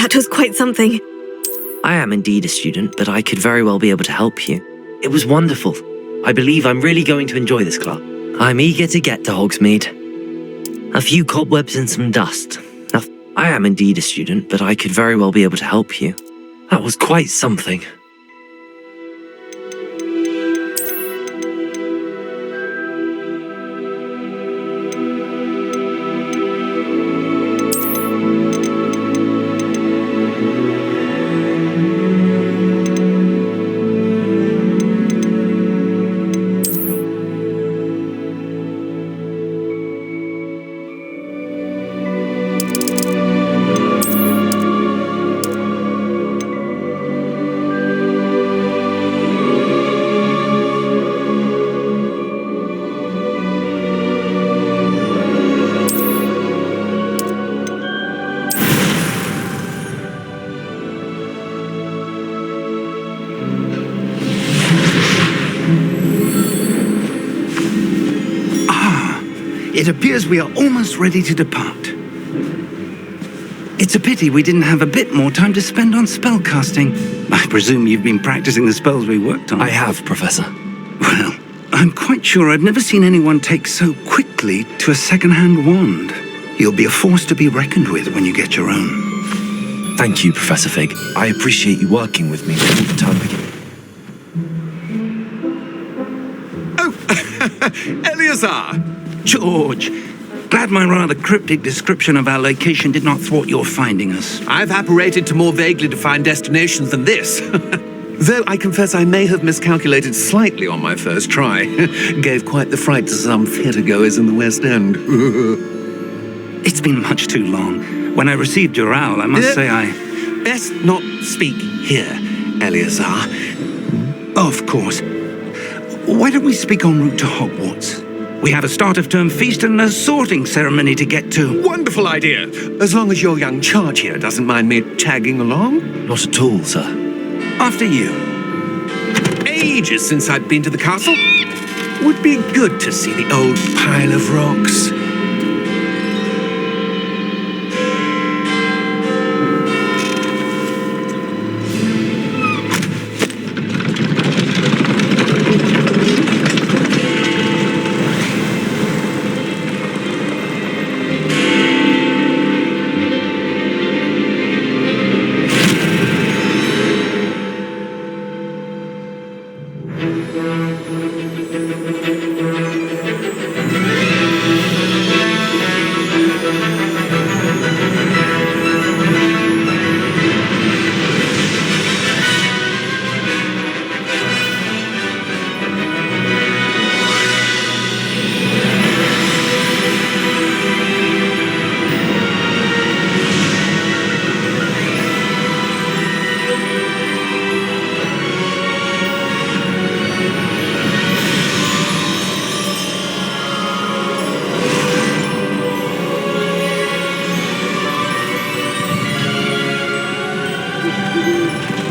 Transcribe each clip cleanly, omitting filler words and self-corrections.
That was quite something. I am indeed a student, but I could very well be able to help you. It was wonderful. I believe I'm really going to enjoy this club. I'm eager to get to Hogsmeade. A few cobwebs and some dust. I am indeed a student, but I could very well be able to help you. That was quite something. It appears we are almost ready to depart. It's a pity we didn't have a bit more time to spend on spellcasting. I presume you've been practicing the spells we worked on. I have, Professor. Well, I'm quite sure I've never seen anyone take so quickly to a second-hand wand. You'll be a force to be reckoned with when you get your own. Thank you, Professor Fig. I appreciate you working with me all the time again. Oh, Eleazar! George, glad my rather cryptic description of our location did not thwart your finding us. I've apparated to more vaguely defined destinations than this. Though I confess I may have miscalculated slightly on my first try. Gave quite the fright to some theatre-goers in the West End. It's been much too long. When I received your owl, I must say I... Best not speak here, Eleazar. Of course. Why don't we speak en route to Hogwarts? We have a start-of-term feast and a sorting ceremony to get to. Wonderful idea! As long as your young charge here doesn't mind me tagging along. Not at all, sir. After you. Ages since I'd been to the castle. Would be good to see the old pile of rocks.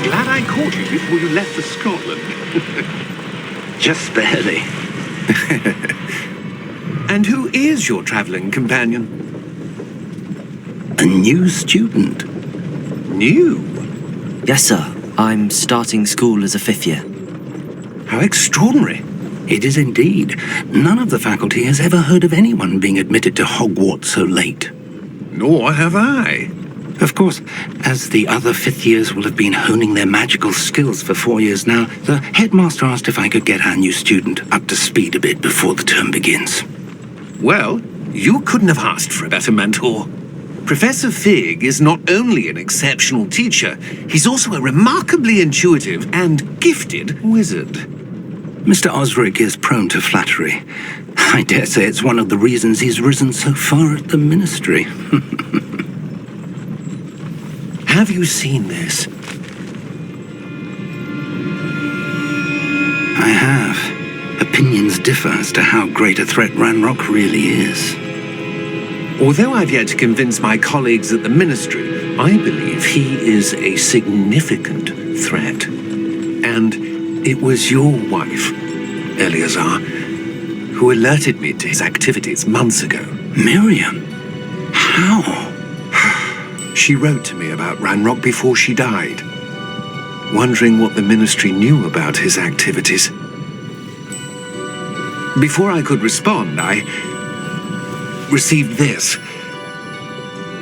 Glad I caught you before you left for Scotland. Just barely. And who is your travelling companion? A new student. New? Yes, sir. I'm starting school as a 5th year. How extraordinary. It is indeed. None of the faculty has ever heard of anyone being admitted to Hogwarts so late. Nor have I. Of course, as the other 5th years will have been honing their magical skills for 4 years now, the headmaster asked if I could get our new student up to speed a bit before the term begins. Well, you couldn't have asked for a better mentor. Professor Fig is not only an exceptional teacher, he's also a remarkably intuitive and gifted wizard. Mr. Osric is prone to flattery. I dare say it's one of the reasons he's risen so far at the ministry. Have you seen this? I have. Opinions differ as to how great a threat Ranrock really is. Although I've yet to convince my colleagues at the ministry, I believe he is a significant threat. And it was your wife, Eleazar, who alerted me to his activities months ago. Miriam? How? She wrote to me about Ranrock before she died, wondering what the Ministry knew about his activities. Before I could respond, I received this.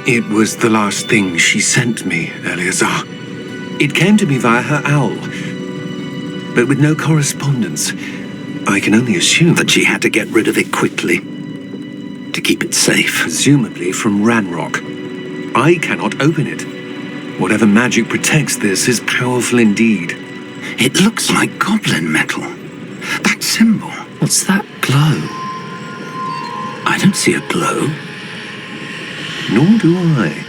It was the last thing she sent me, Eleazar. It came to me via her owl, but with no correspondence. I can only assume That she had to get rid of it quickly to keep it safe. presumably from Ranrock. I cannot open it. Whatever magic protects this is powerful indeed. It looks like goblin metal. That symbol. What's that glow? I don't see a glow. Nor do I.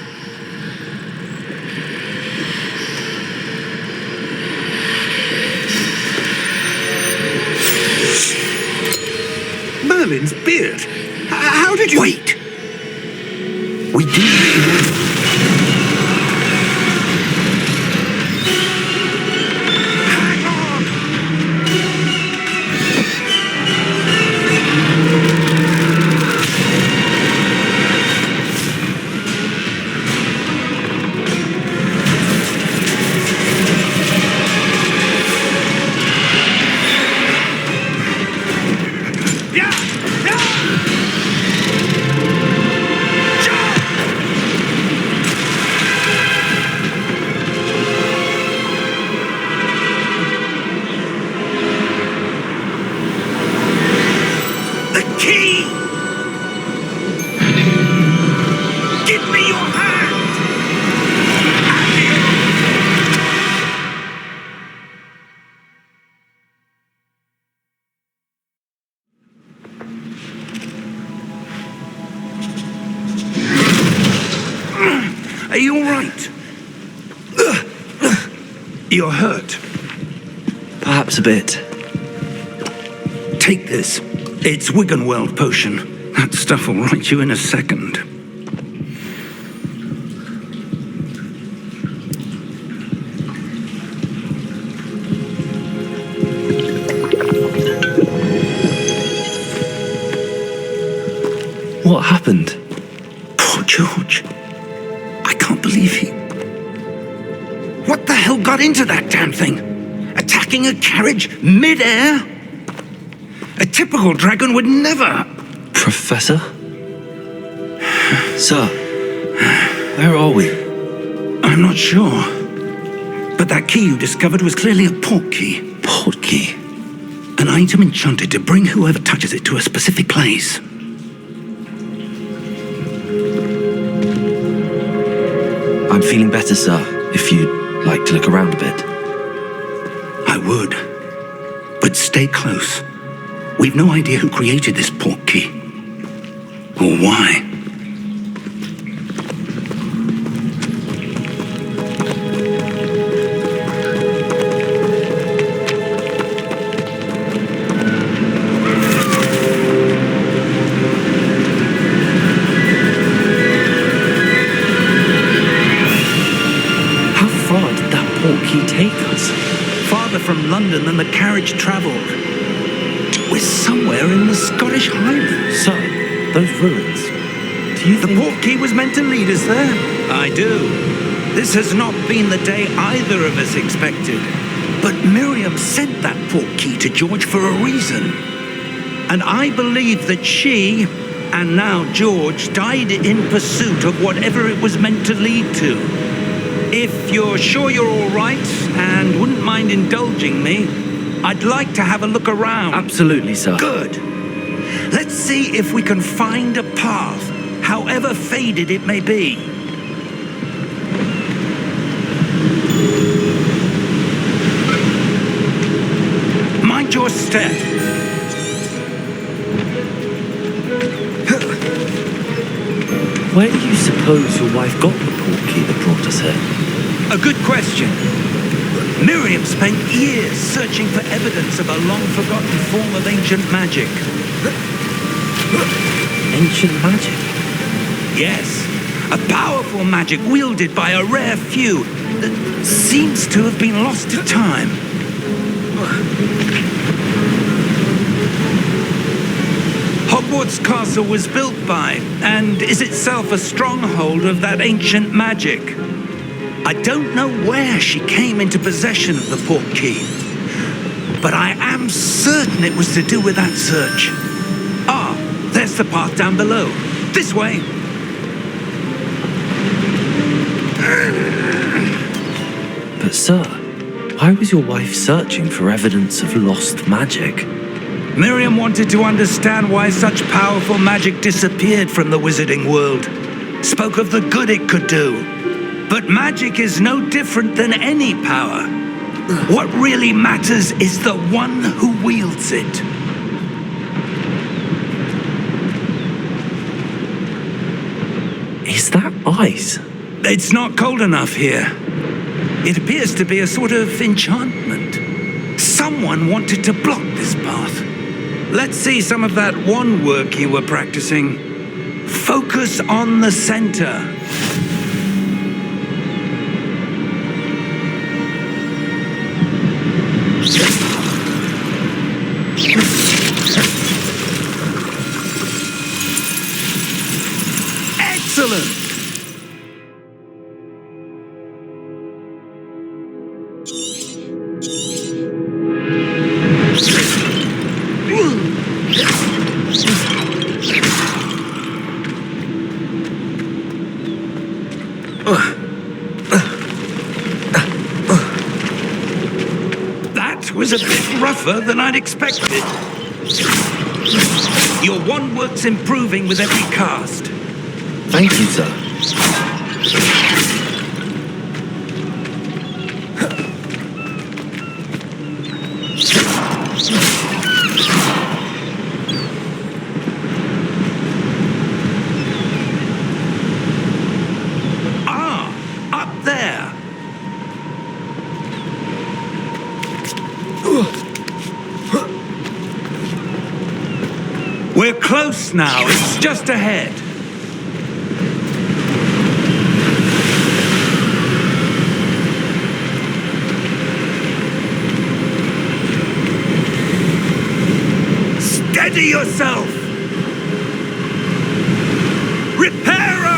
Merlin's beard. How did you... Wait! We do... Are you all right? You're hurt. Perhaps a bit. Take this. It's Wiggenweld potion. That stuff will right you in a second. What happened? Poor George. I can't believe he... What the hell got into that damn thing? Attacking a carriage mid-air? A typical dragon would never... Professor? Sir, where are we? I'm not sure. But that key you discovered was clearly a port key. Port key? An item enchanted to bring whoever touches it to a specific place. I'm feeling better, sir, if you'd like to look around a bit. I would. But stay close. We've no idea who created this port key. Or why. How far did that port key take us? Farther from London than the carriage travelled. We're somewhere in the Scottish Highlands. Sir, those ruins. Do you The think... port key was meant to lead us there? I do. This has not been the day either of us expected. But Miriam sent that port key to George for a reason. And I believe that she, and now George, died in pursuit of whatever it was meant to lead to. If you're sure you're all right and wouldn't mind indulging me, I'd like to have a look around. Absolutely, sir. Good. Let's see if we can find a path, however faded it may be. Mind your step. Where do you suppose your wife got the port key that brought us here? A good question. Miriam spent years searching for evidence of a long-forgotten form of ancient magic. Ancient magic? Yes, a powerful magic wielded by a rare few that seems to have been lost to time. Hogwarts Castle was built by, and is itself a stronghold of that ancient magic. I don't know where she came into possession of the portkey, but I am certain it was to do with that search. Ah, there's the path down below. This way. But sir, why was your wife searching for evidence of lost magic? Miriam wanted to understand why such powerful magic disappeared from the wizarding world. Spoke of the good it could do. But magic is no different than any power. What really matters is the one who wields it. Is that ice? It's not cold enough here. It appears to be a sort of enchantment. Someone wanted to block this path. Let's see some of that wand work you were practicing. Focus on the center. Excellent! That was a bit rougher than I'd expected. Your wand work's improving with every cast. Thank you, sir. Ah, up there. We're close now. It's just ahead. Steady yourself! Reparo!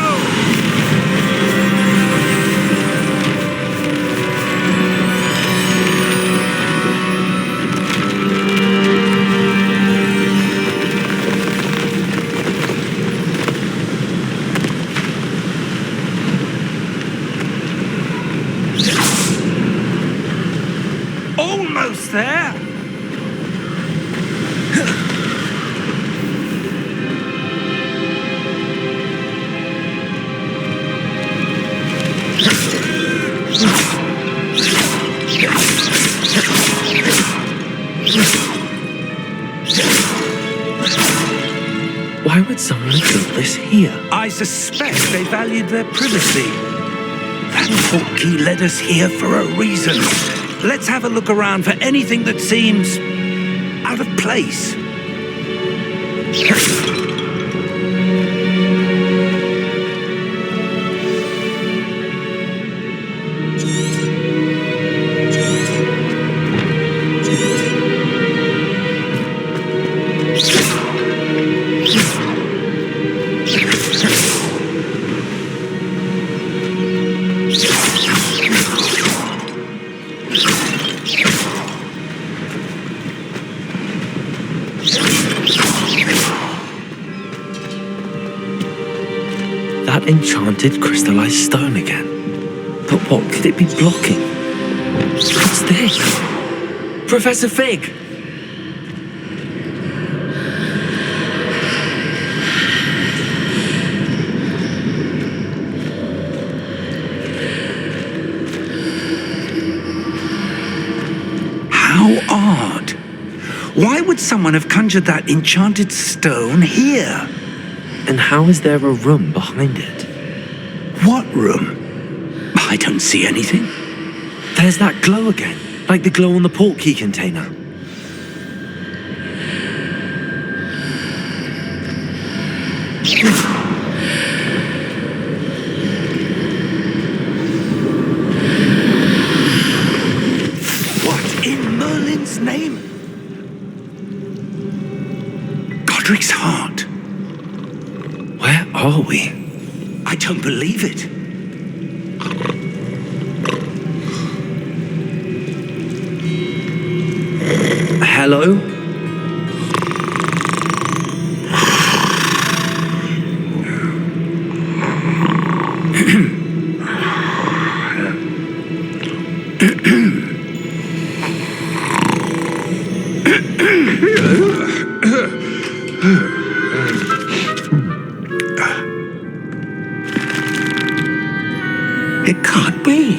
Almost there! Why would someone have built this here? I suspect they valued their privacy. That portkey led us here for a reason. Let's have a look around for anything that seems out of place. That enchanted crystallized stone again. But what could it be blocking? What's this? Professor Fig! How odd. Why would someone have conjured that enchanted stone here? And how is there a room behind it? What room? I don't see anything. There's that glow again, like the glow on the portkey container. What in Merlin's name? God Cedric's heart. Where are we? I don't believe it. Hello? It can't be.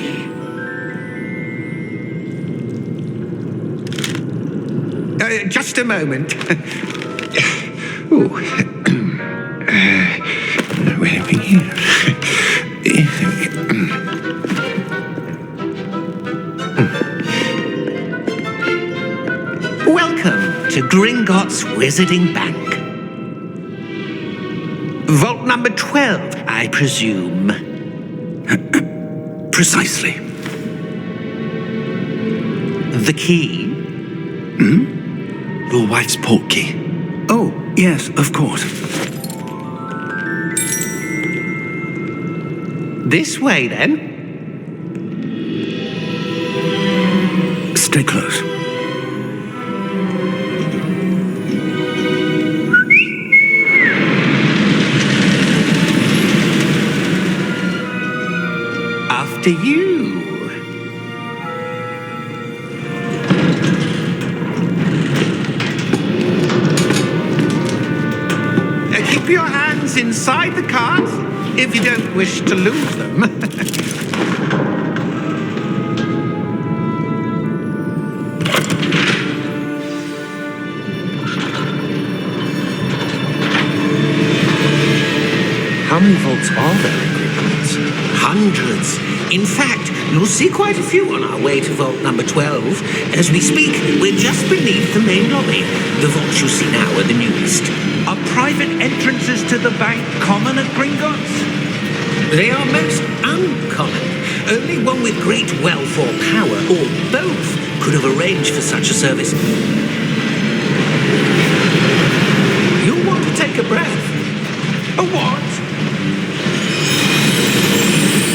Just a moment. Welcome to Gringotts Wizarding Bank. Vault number 12, I presume. Precisely. The key? Your wife's portkey. Oh, yes, of course. This way, then. Stay close. After you. Keep your hands inside the cards if you don't wish to lose them. How many vaults are there in Gringotts? Hundreds. In fact, you'll see quite a few on our way to vault number 12. As we speak, we're just beneath the main lobby. The vaults you see now are the newest. Are private entrances to the bank common at Gringotts? They are most uncommon. Only one with great wealth or power, or both, could have arranged for such a service. You'll want to take a breath. A what?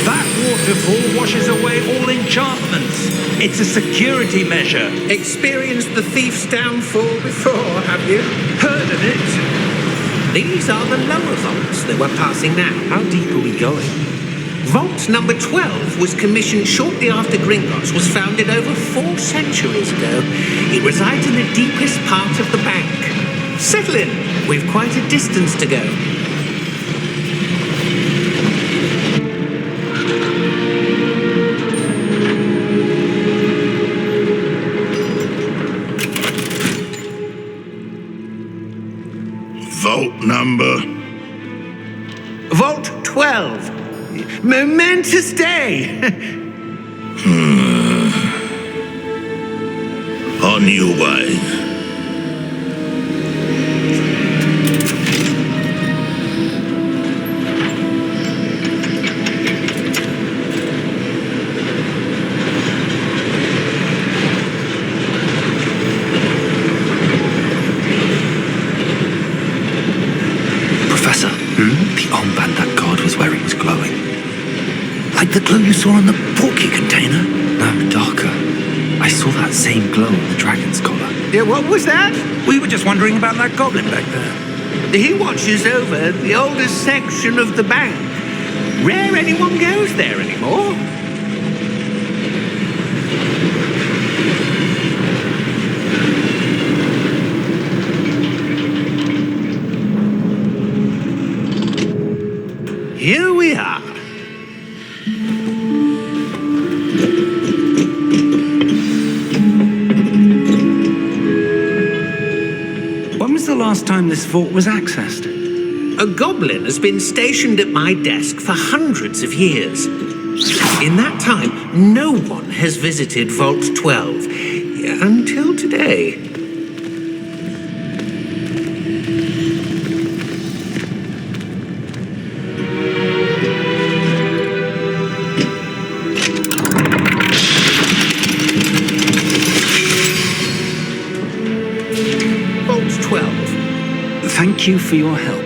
That waterfall washes away all enchantments. It's a security measure. Experienced the thief's downfall before, have you? Heard of it? These are the lower vaults that we're passing now. How deep are we going? Vault number 12 was commissioned shortly after Gringotts was founded over 4 centuries ago. It resides in the deepest part of the bank. Settle in. We've quite a distance to go. Vault number? Vault 12. Momentous day. On your way. Professor, the armband that guard was wearing was glowing. Like the glow you saw on the portkey container? No, darker. I saw that same glow on the dragon's collar. Yeah, what was that? We were just wondering about that goblin back there. He watches over the oldest section of the bank. Rare anyone goes there anymore. Here we are. When was the last time this vault was accessed? A goblin has been stationed at my desk for hundreds of years. In that time, no one has visited Vault 12 until today. Thank you for your help.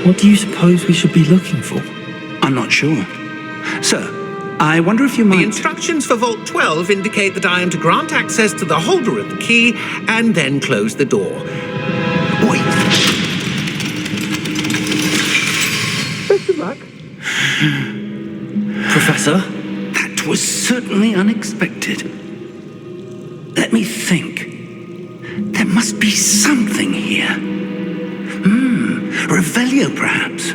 What do you suppose we should be looking for? I'm not sure. Sir, I wonder if you The might... instructions for Vault 12 indicate that I am to grant access to the holder of the key and then close the door. Wait. Best of luck. Professor? That was certainly unexpected. Let me think. There must be something here. Revelio, perhaps.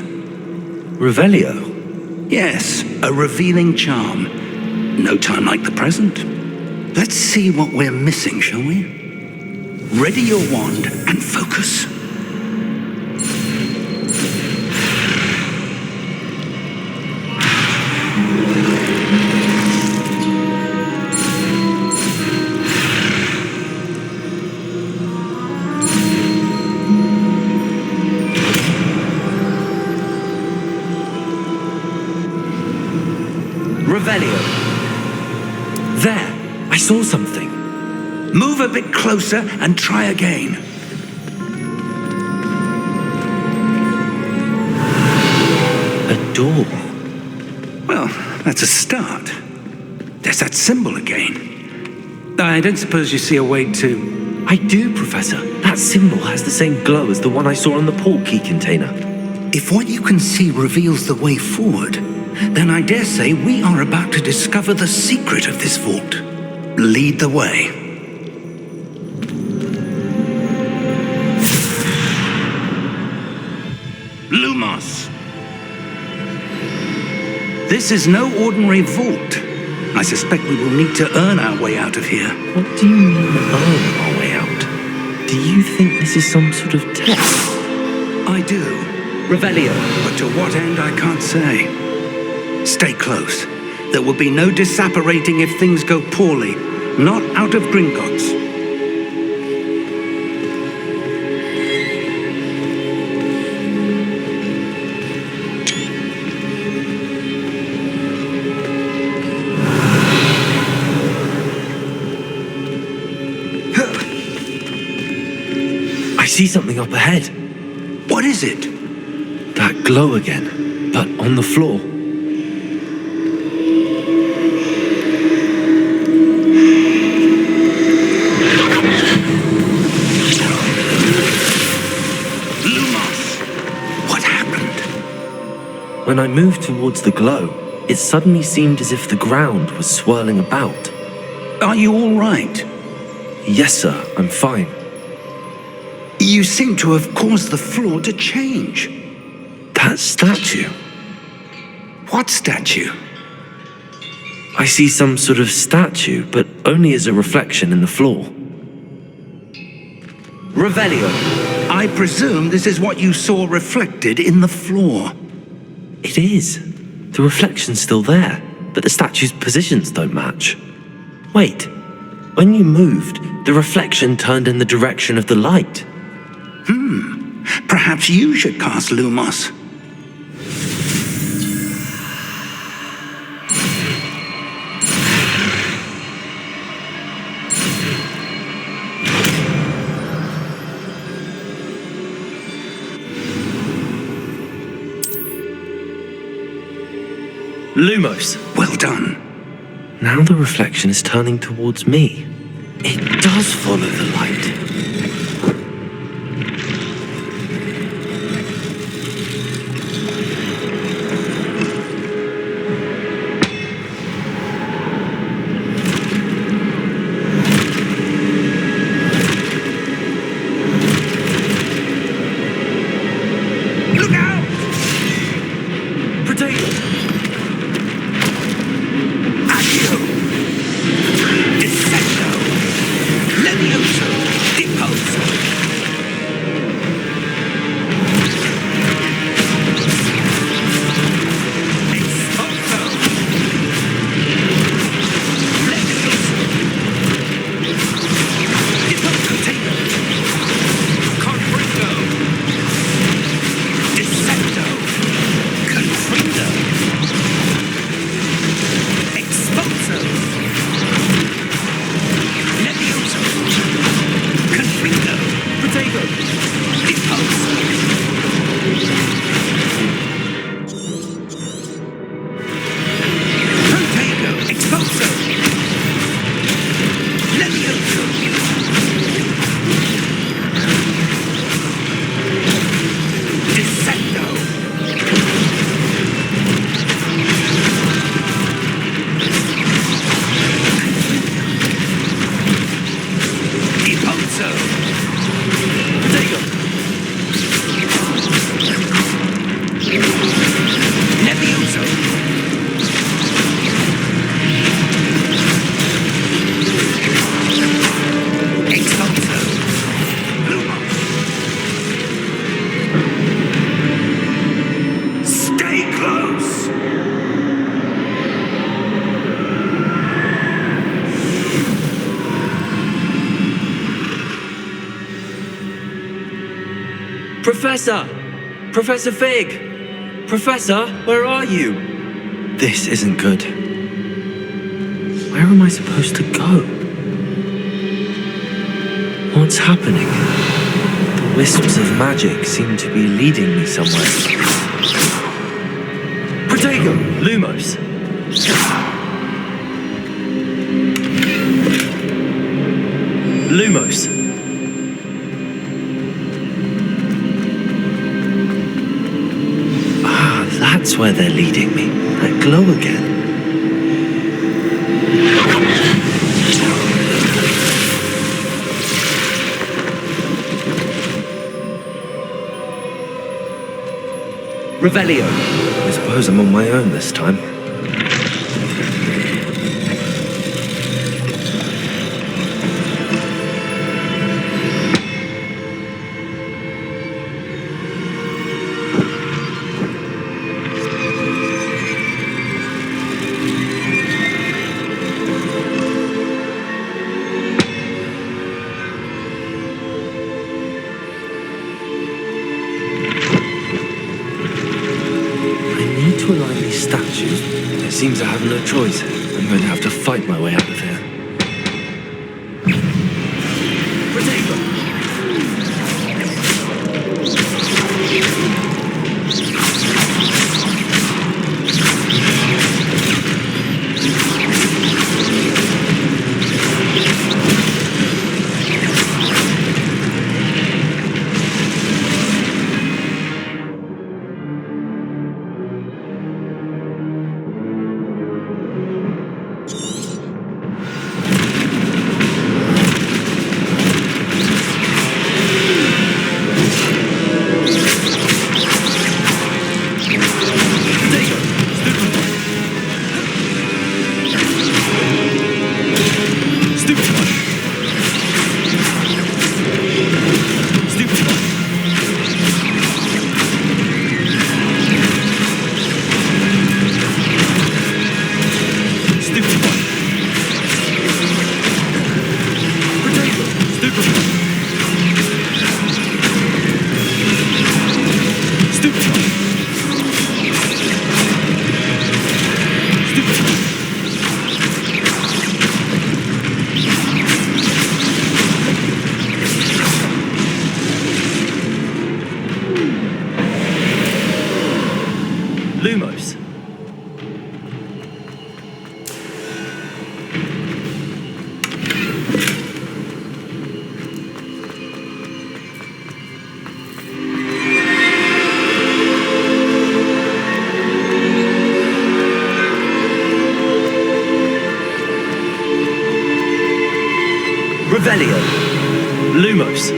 Revelio? Yes, a revealing charm. No time like the present. Let's see what we're missing, shall we? Ready your wand and focus. Revelio. There, I saw something. Move a bit closer and try again. A door. Well, that's a start. There's that symbol again. I don't suppose you see a way to... I do, Professor. That symbol has the same glow as the one I saw on the port key container. If what you can see reveals the way forward, then I dare say we are about to discover the secret of this vault. Lead the way. Lumos! This is no ordinary vault. I suspect we will need to earn our way out of here. What do you mean, earn our way out? Do you think this is some sort of test? I do, Revelio. but to what end I can't say. Stay close. There will be no disapparating if things go poorly. Not out of Gringotts. I see something up ahead. What is it? That glow again, but on the floor. Lumos! What happened? When I moved towards the glow, it suddenly seemed as if the ground was swirling about. Are you all right? Yes, sir, I'm fine. You seem to have caused the floor to change. That statue. What statue? I see some sort of statue, but only as a reflection in the floor. Revelio. I presume this is what you saw reflected in the floor. It is. The reflection's still there, but the statue's positions don't match. Wait. When you moved, the reflection turned in the direction of the light. Perhaps you should cast Lumos. Lumos. Well done. Now the reflection is turning towards me. It does follow the light. Look out! Potato! Accio! Defecto! Levioso! Professor! Professor Fig! Professor, where are you? This isn't good. Where am I supposed to go? What's happening? The wisps of magic seem to be leading me somewhere. Protego! Lumos! Lumos! Ah, that's where they're leading me. That glow again. Revelio. I suppose I'm on my own this time. To align these statues, it seems I have no choice. I'm going to have to fight my way out of here. Lumos. Revelio. Lumos.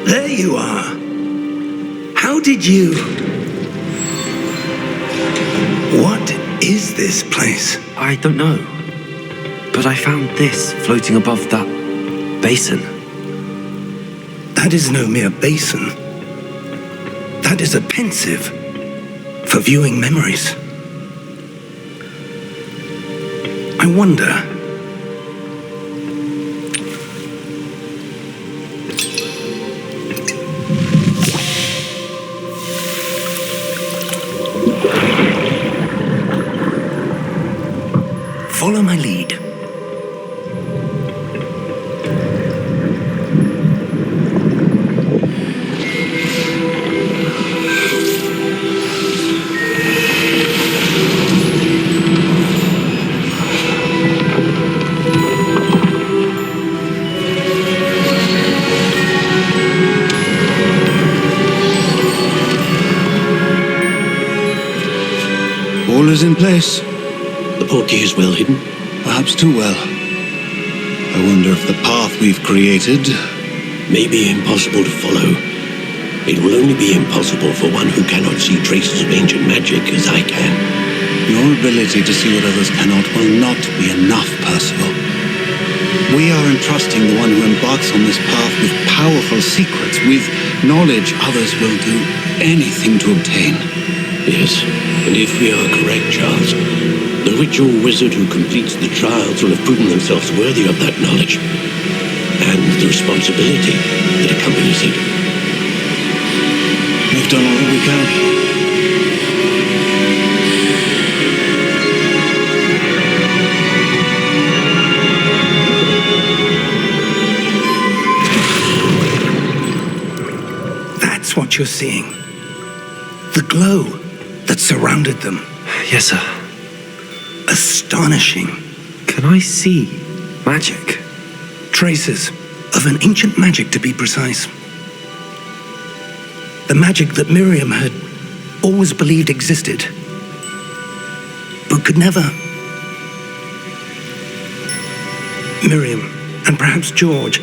There you are. How did you... What is this place? I don't know. But I found this floating above that basin. That is no mere basin. That is a pensive for viewing memories. I wonder... Follow my lead. All is in place. The portkey is well hidden. Perhaps too well. I wonder if the path we've created May be impossible to follow. It will only be impossible for one who cannot see traces of ancient magic as I can. Your ability to see what others cannot will not be enough, Percival. We are entrusting the one who embarks on this path with powerful secrets, with knowledge others will do anything to obtain. Yes, and if we are correct, Charles, the ritual wizard who completes the trials will have proven themselves worthy of that knowledge and the responsibility that accompanies it. We've done all that we can. That's what you're seeing. The glow that surrounded them. Yes, sir. Astonishing. Can I see magic? Traces of an ancient magic, to be precise. The magic that Miriam had always believed existed, but could never. Miriam, and perhaps George,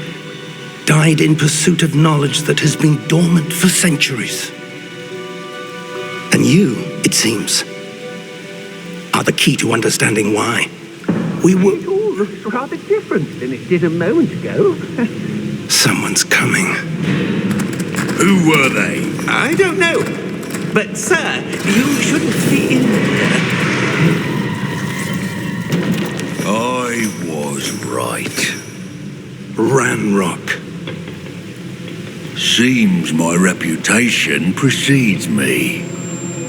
died in pursuit of knowledge that has been dormant for centuries. And you, it seems, are the key to understanding why. We were... It all looks rather different than it did a moment ago. Someone's coming. Who were they? I don't know. But, sir, you shouldn't be in there. I was right. Ranrock. Seems my reputation precedes me.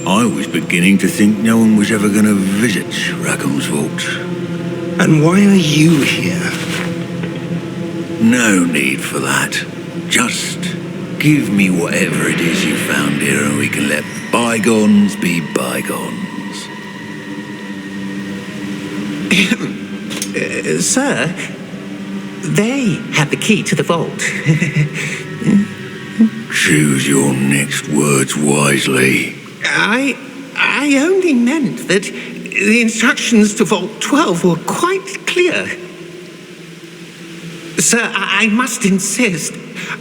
I was beginning to think no one was ever going to visit Rackham's vault. And why are you here? No need for that. Just give me whatever it is you found here and we can let bygones be bygones. Sir, they had the key to the vault. Choose your next words wisely. I only meant that the instructions to Vault 12 were quite clear. Sir, I must insist.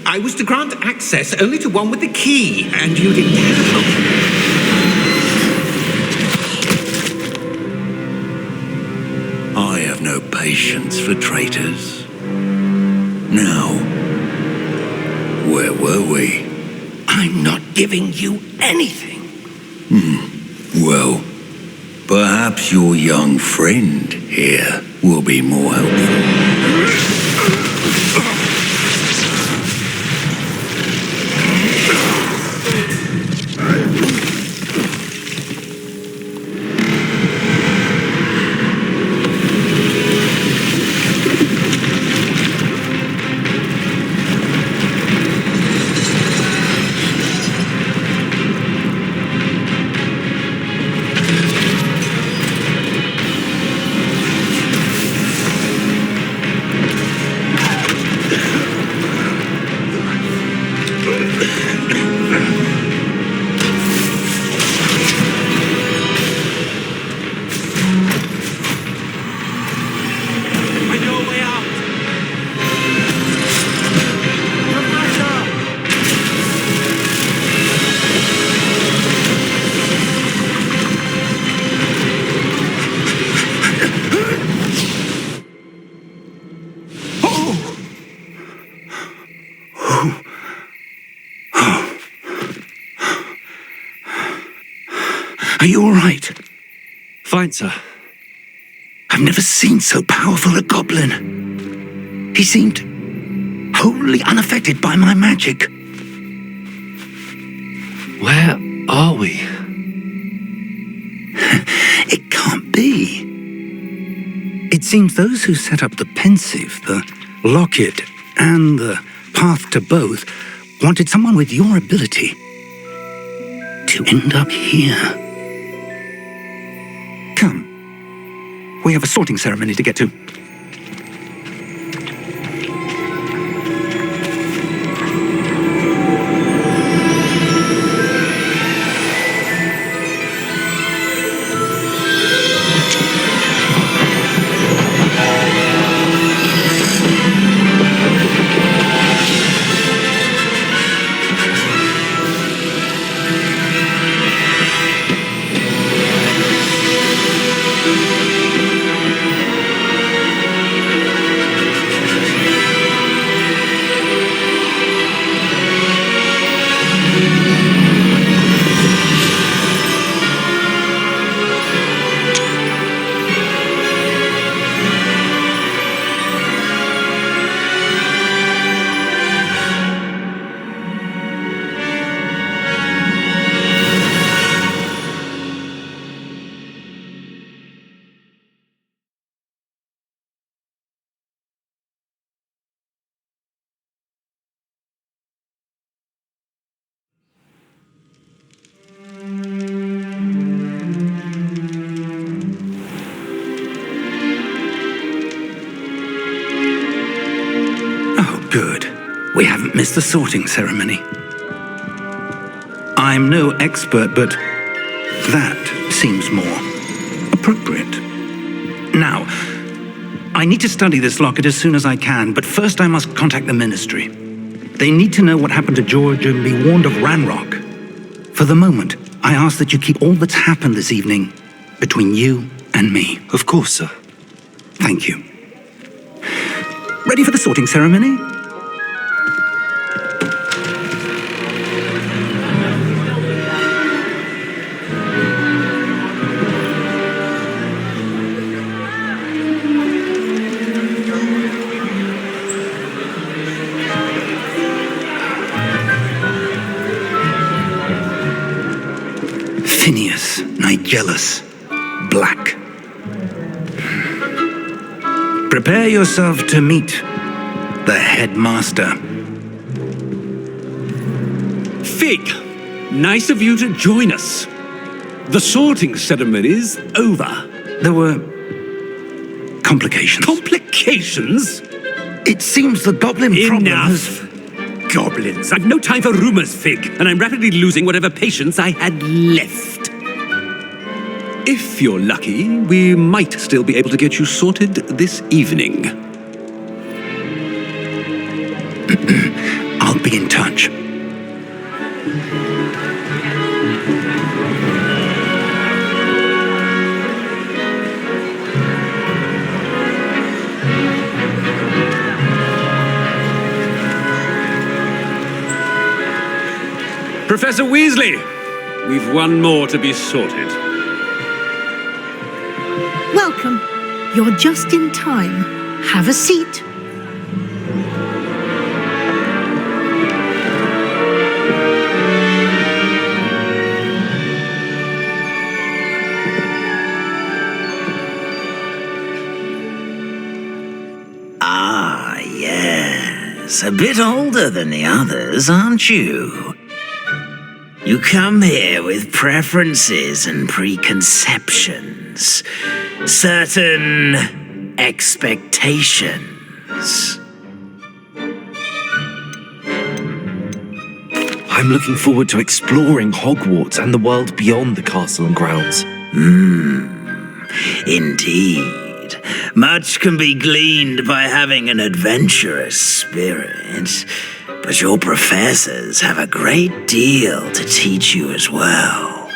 I was to grant access only to one with the key, and you didn't have. I have no patience for traitors. Now, where were we? I'm not giving you anything. Well, perhaps your young friend here will be more helpful. Are you all right? Fine, sir. I've never seen so powerful a goblin. He seemed wholly unaffected by my magic. Where are we? It can't be. It seems those who set up the pensive, the locket, and the path to both wanted someone with your ability to end up here. Come. We have a sorting ceremony to get to. is the sorting ceremony. I'm no expert, but that seems more appropriate. Now, I need to study this locket as soon as I can, but first I must contact the Ministry. They need to know what happened to George and be warned of Ranrock. For the moment, I ask that you keep all that's happened this evening between you and me. Of course, sir. Thank you. Ready for the sorting ceremony? Phineas, Nigellus, Black. Prepare yourself to meet the headmaster. Fig, nice of you to join us. The sorting ceremony's over. There were complications. Complications? It seems the goblin problem has... Enough. Goblins. I've no time for rumors, Fig, and I'm rapidly losing whatever patience I had left. If you're lucky, we might still be able to get you sorted this evening. I'll be in touch. Professor Weasley, we've one more to be sorted. Welcome. You're just in time. Have a seat. Ah, yes. A bit older than the others, aren't you? You come here with preferences and preconceptions. Certain expectations. I'm looking forward to exploring Hogwarts and the world beyond the castle and grounds. Indeed. Much can be gleaned by having an adventurous spirit, but your professors have a great deal to teach you as well.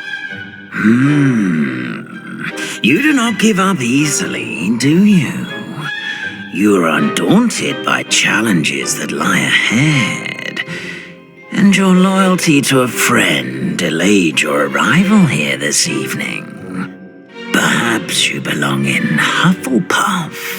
You do not give up easily, do you? You are undaunted by challenges that lie ahead, and your loyalty to a friend delayed your arrival here this evening. Perhaps you belong in Hufflepuff.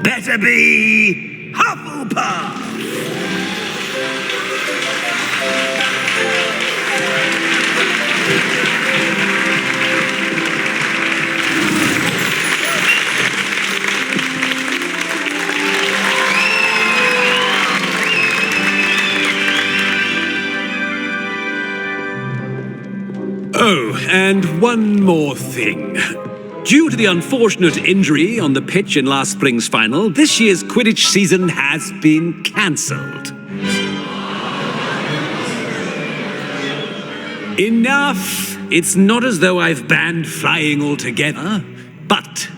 Better be Hufflepuff! Oh, and one more thing. Due to the unfortunate injury on the pitch in last spring's final, this year's Quidditch season has been cancelled. Enough! It's not as though I've banned flying altogether, but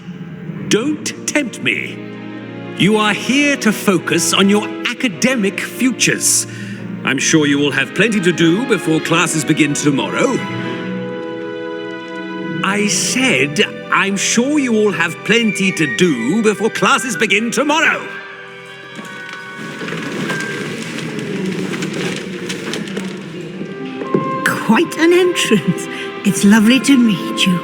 don't tempt me. You are here to focus on your academic futures. I'm sure you will have plenty to do before classes begin tomorrow. I said, I'm sure you all have plenty to do before classes begin tomorrow. Quite an entrance. It's lovely to meet you.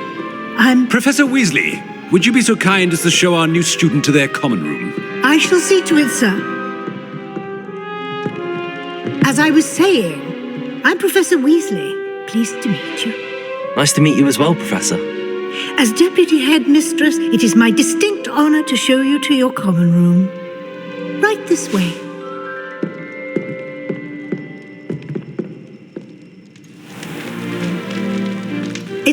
I'm... Professor Weasley, would you be so kind as to show our new student to their common room? I shall see to it, sir. As I was saying, I'm Professor Weasley. Pleased to meet you. Nice to meet you as well, Professor. As Deputy Headmistress, it is my distinct honor to show you to your common room. Right this way.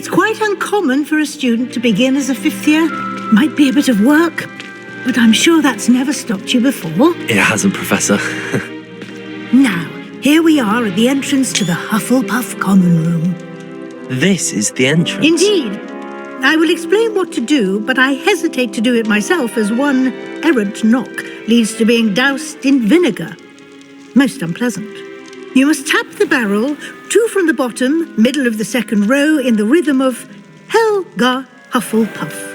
It's quite uncommon for a student to begin as a fifth year. Might be a bit of work, but I'm sure that's never stopped you before. It hasn't, Professor. Now, here we are at the entrance to the Hufflepuff Common Room. This is the entrance. Indeed. I will explain what to do, but I hesitate to do it myself as one errant knock leads to being doused in vinegar. Most unpleasant. You must tap the barrel, 2 from the bottom, middle of the second row, in the rhythm of Helga Hufflepuff.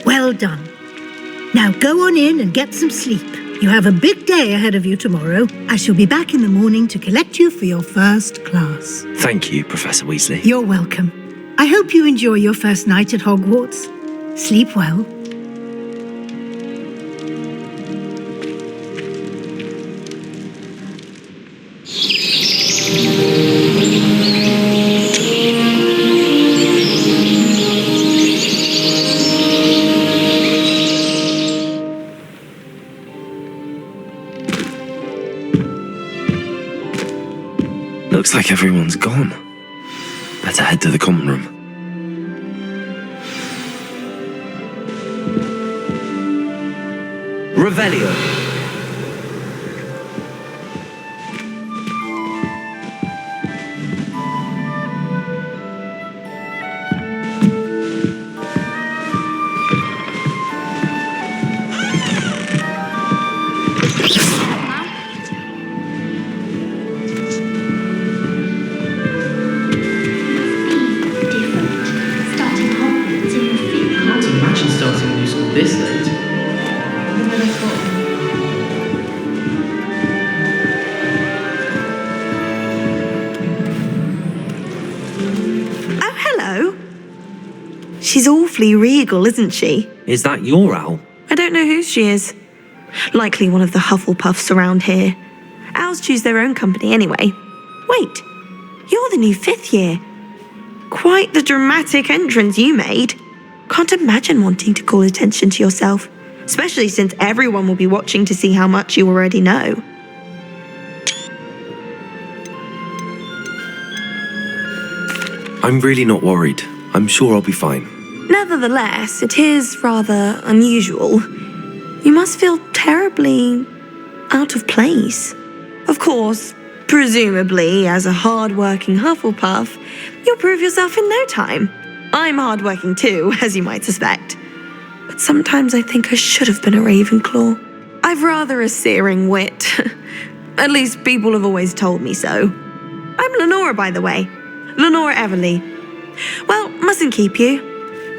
Well done. Now go on in and get some sleep. You have a big day ahead of you tomorrow. I shall be back in the morning to collect you for your first class. Thank you, Professor Weasley. You're welcome. I hope you enjoy your first night at Hogwarts. Sleep well. Looks like everyone's gone. Better head to the common room. Revelio. This late? Oh, hello. She's awfully regal, isn't she? Is that your owl? I don't know who she is. Likely one of the Hufflepuffs around here. Owls choose their own company anyway. Wait, you're the new 5th year. Quite the dramatic entrance you made. Can't imagine wanting to call attention to yourself, especially since everyone will be watching to see how much you already know. I'm really not worried. I'm sure I'll be fine. Nevertheless, it is rather unusual. You must feel terribly out of place. Of course, presumably, as a hard-working Hufflepuff, you'll prove yourself in no time. I'm hard-working too, as you might suspect. But sometimes I think I should have been a Ravenclaw. I've rather a searing wit. At least people have always told me so. I'm Lenora, by the way. Lenora Everly. Well, mustn't keep you.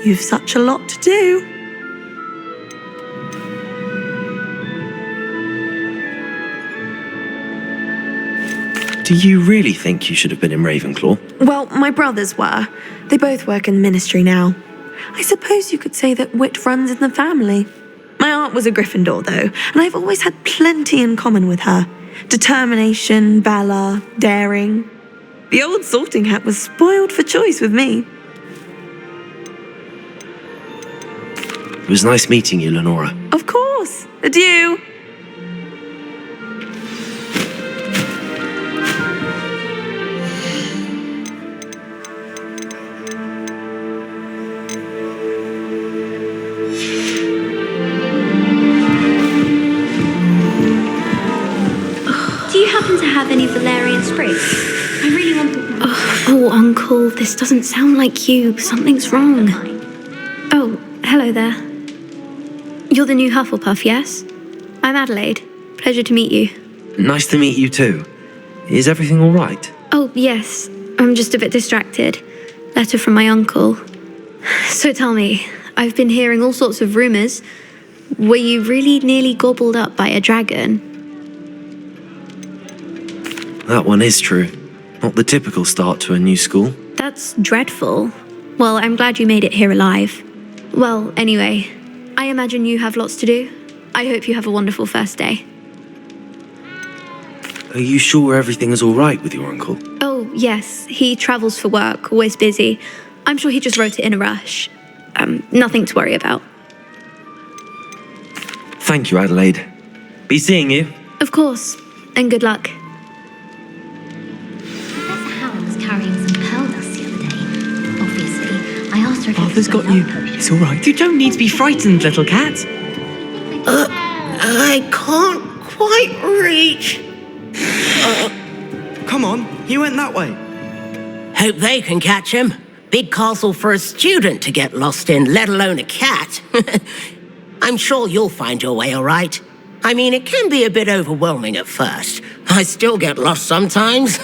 You've such a lot to do. Do you really think you should have been in Ravenclaw? Well, my brothers were. They both work in the ministry now. I suppose you could say that wit runs in the family. My aunt was a Gryffindor, though, and I've always had plenty in common with her. Determination, valor, daring. The old sorting hat was spoiled for choice with me. It was nice meeting you, Lenora. Of course. Adieu. Do you happen to have any Valerian sprigs? I really want them. Oh, Uncle, this doesn't sound like you. Something's wrong. Oh, hello there. You're the new Hufflepuff, yes? I'm Adelaide. Pleasure to meet you. Nice to meet you too. Is everything all right? Oh, yes. I'm just a bit distracted. Letter from my uncle. So tell me, I've been hearing all sorts of rumours. Were you really nearly gobbled up by a dragon? That one is true. Not the typical start to a new school. That's dreadful. Well, I'm glad you made it here alive. Well, anyway, I imagine you have lots to do. I hope you have a wonderful first day. Are you sure everything is all right with your uncle? Oh, yes. He travels for work, always busy. I'm sure he just wrote it in a rush. Nothing to worry about. Thank you, Adelaide. Be seeing you. Of course, and good luck. Professor Howard was carrying some pearl dust the other day. Obviously, I asked her if Arthur's got you. It's all right. You don't need to be frightened, little cat. I can't quite reach. Come on, he went that way. Hope they can catch him. Big castle for a student to get lost in, let alone a cat. I'm sure you'll find your way all right. I mean, it can be a bit overwhelming at first. I still get lost sometimes.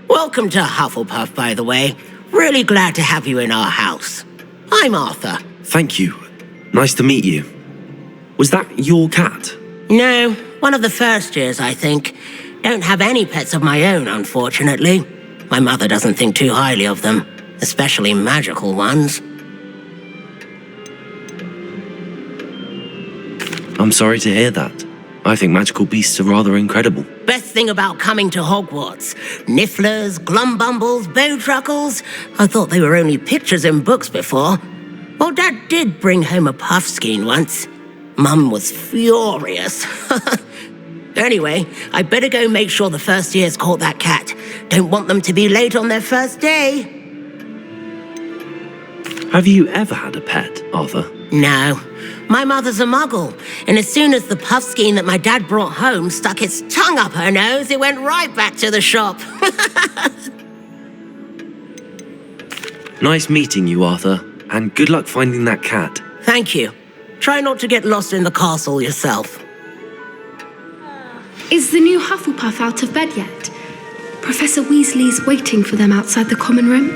Welcome to Hufflepuff, by the way. Really glad to have you in our house. I'm Arthur. Thank you. Nice to meet you. Was that your cat? No, one of the first years, I think. Don't have any pets of my own, unfortunately. My mother doesn't think too highly of them, especially magical ones. I'm sorry to hear that. I think magical beasts are rather incredible. Best thing about coming to Hogwarts. Nifflers, glumbumbles, bowtruckles. I thought they were only pictures in books before. Well, Dad did bring home a puffskein once. Mum was furious. Anyway, I better go make sure the first years caught that cat. Don't want them to be late on their first day. Have you ever had a pet, Arthur? No. My mother's a muggle, and as soon as the puffskein that my dad brought home stuck its tongue up her nose, it went right back to the shop. Nice meeting you, Arthur, and good luck finding that cat. Thank you. Try not to get lost in the castle yourself. Is the new Hufflepuff out of bed yet? Professor Weasley's waiting for them outside the common room.